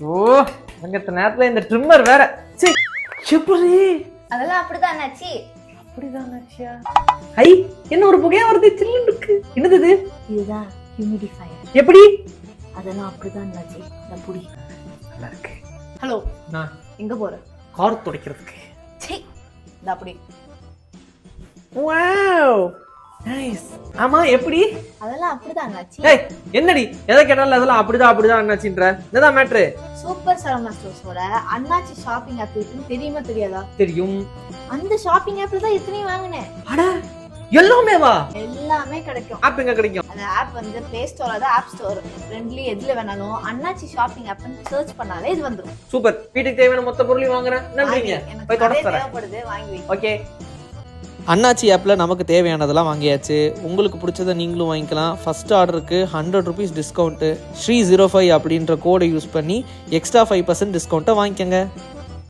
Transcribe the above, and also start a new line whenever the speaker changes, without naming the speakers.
ஐயோ அங்கத்த நேரத்துல இந்த ட்ரிம்மர் வேற. சீ எப்படி?
அதெல்லாம் அப்படிதான் அண்ணாச்சி.
அப்படிதான் அண்ணாச்சியா? ஐ என்ன ஒரு புகையா வருது, சில்லுன்னு இருக்கு. என்னது இது?
இதுதான் ஹியூமிடிஃபையர்.
எப்படி?
அதெல்லாம் அப்படிதான் அண்ணாச்சி. நான் புடி.
நல்லா இருக்கு.
ஹலோ,
நான்
எங்க போற?
கார் துடைக்கிறதுக்கு.
சீ, நான் அப்படி.
Wow nice. ஆமா எப்படி?
அதெல்லாம் அப்படிதான் அண்ணாச்சி.
ஏய் என்னடி எதை கேட்டாலும் அதெல்லாம் அப்படிதான் அண்ணாச்சின்ற. என்னதான் மேட்ரு?
சூப்பர் சரவணா ஸ்டோர்ஸோட அண்ணாச்சி ஷாப்பிங் ஆப் இருக்குன்னு தெரியுமா தெரியாதா?
தெரியும்.
அந்த ஷாப்பிங் ஆப்ல தான் இத்தனையும் வாங்கினேன்.
அட எல்லாமே வா,
எல்லாமே கிடைக்கும்.
ஆப் எங்க கிடைக்கும்?
அந்த ஆப் வந்து பிளே ஸ்டோர் அது ஆப் ஸ்டோர் ரெண்டுலயும் எதுல வேணாலும் அண்ணாச்சி ஷாப்பிங் ஆப்னு சர்ச் பண்ணாலே இது வந்துரும்.
சூப்பர். வீட்டுக்கு தேவையான மொத்த பொருளையும் வாங்குறேன். நன்றிங்க. போய் தொடர்ந்து தரேன்.
தேவைப்படுது, வாங்கி வை.
ஓகே.
அண்ணாச்சி ஆப்பில் நமக்கு தேவையானதெல்லாம் வாங்கியாச்சு. உங்களுக்கு பிடிச்சதை நீங்களும் வாங்கிக்கலாம். ஃபஸ்ட் ஆர்டருக்கு 100 rupees டிஸ்கவுண்ட்டு, Shree05 அப்படின்ற கோடை யூஸ் பண்ணி எக்ஸ்ட்ரா 5% டிஸ்கவுண்ட்டை வாங்கிக்கோங்க.